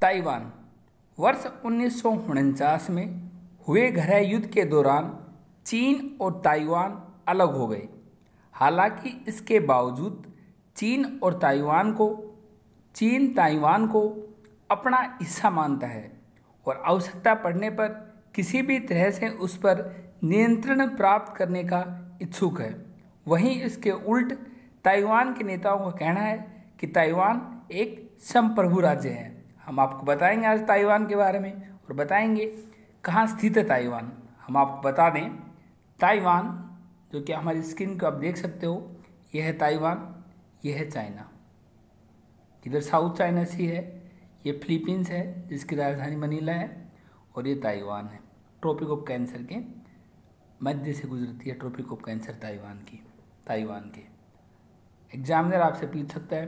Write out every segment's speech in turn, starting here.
Taiwan वर्ष 1949 में हुए गहरा युद्ध के दौरान चीन और ताइवान अलग हो गए। हालांकि इसके बावजूद चीन ताइवान को अपना हिस्सा मानता है और आवश्यकता पड़ने पर किसी भी तरह से उस पर नियंत्रण प्राप्त करने का इच्छुक है। वहीं इसके उल्ट ताइवान के नेताओं का कहना है कि ताइवान एक संप्रभु राज्य है। हम आपको बताएंगे आज ताइवान के बारे में और बताएंगे कहाँ स्थित है ताइवान। हम आपको बता दें, ताइवान जो कि हमारी स्क्रीन को आप देख सकते हो, यह है ताइवान, यह है चाइना। इधर साउथ चाइना सी है, ये फिलीपींस है जिसकी राजधानी मनीला है, और ये ताइवान है। ट्रॉपिक ऑफ कैंसर के मध्य से गुजरती है ट्रॉपिक ऑफ कैंसर ताइवान के। एग्जामिनर आपसे पूछ सकता है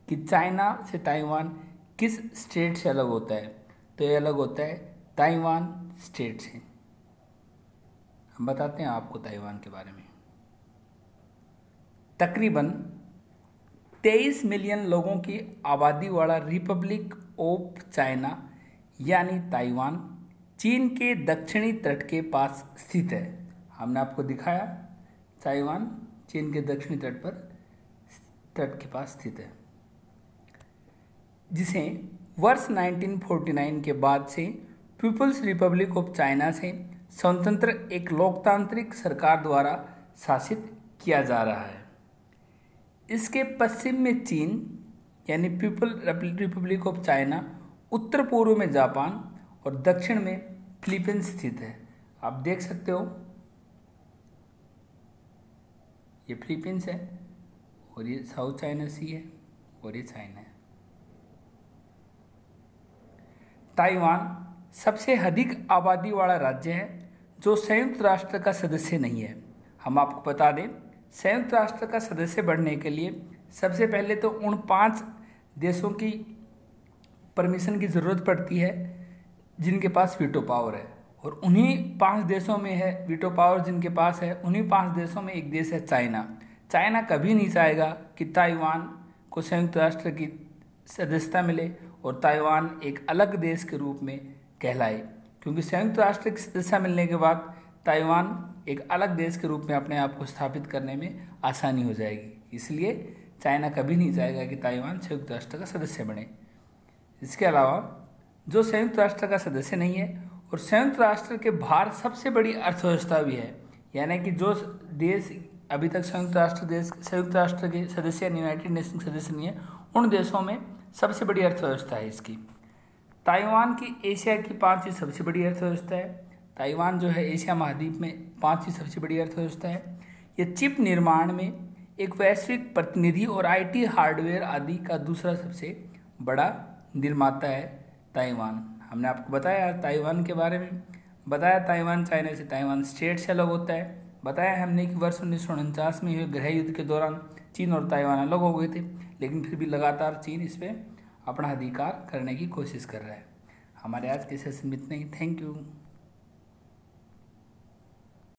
कि चाइना से ताइवान किस स्टेट से अलग होता है, तो ये अलग होता है ताइवान स्टेट से। हम बताते हैं आपको ताइवान के बारे में। तकरीबन 23 मिलियन लोगों की आबादी वाला रिपब्लिक ऑफ चाइना यानी ताइवान चीन के दक्षिणी तट के पास स्थित है। हमने आपको दिखाया ताइवान चीन के दक्षिणी तट के पास स्थित है, जिसे वर्ष 1949 के बाद से पीपल्स रिपब्लिक ऑफ चाइना से स्वतंत्र एक लोकतांत्रिक सरकार द्वारा शासित किया जा रहा है। इसके पश्चिम में चीन यानी पीपल रिपब्लिक ऑफ चाइना, उत्तर पूर्व में जापान और दक्षिण में फिलीपींस स्थित है। आप देख सकते हो ये फिलीपींस है और ये साउथ चाइना सी है और ये चाइना है। ताइवान सबसे अधिक आबादी वाला राज्य है जो संयुक्त राष्ट्र का सदस्य नहीं है। हम आपको बता दें, संयुक्त राष्ट्र का सदस्य बनने के लिए सबसे पहले तो उन 5 देशों की परमिशन की ज़रूरत पड़ती है जिनके पास वीटो पावर है, और उन्हीं 5 देशों में है वीटो पावर जिनके पास है, उन्हीं 5 देशों में एक देश है चाइना। चाइना कभी नहीं चाहेगा कि ताइवान को संयुक्त राष्ट्र की सदस्यता मिले और ताइवान एक अलग देश के रूप में कहलाए, क्योंकि संयुक्त राष्ट्र की सदस्यता मिलने के बाद ताइवान एक अलग देश के रूप में अपने आप को स्थापित करने में आसानी हो जाएगी। इसलिए चाइना कभी नहीं चाहेगा कि ताइवान संयुक्त राष्ट्र का सदस्य बने। इसके अलावा जो संयुक्त राष्ट्र का सदस्य नहीं है और संयुक्त राष्ट्र के बाहर सबसे बड़ी अर्थव्यवस्था भी है, यानी कि जो देश अभी तक संयुक्त राष्ट्र के सदस्य यूनाइटेड नेशन सदस्य नहीं है, उन देशों में सबसे बड़ी अर्थव्यवस्था है इसकी। ताइवान की एशिया की 5वीं सबसे बड़ी अर्थव्यवस्था है। ताइवान जो है एशिया महाद्वीप में 5वीं सबसे बड़ी अर्थव्यवस्था है। यह चिप निर्माण में एक वैश्विक प्रतिनिधि और आईटी हार्डवेयर आदि का दूसरा सबसे बड़ा निर्माता है ताइवान। हमने आपको बताया ताइवान के बारे में, बताया ताइवान चाइना से, ताइवान स्टेट से अलग होता है। बताया हमने कि वर्ष 1949 में हुए गृह युद्ध के दौरान चीन और ताइवान अलग हो गए थे, लेकिन फिर भी लगातार चीन इस पर अपना अधिकार करने की कोशिश कर रहा है। हमारे आज के सेशन में इतना ही। Thank you.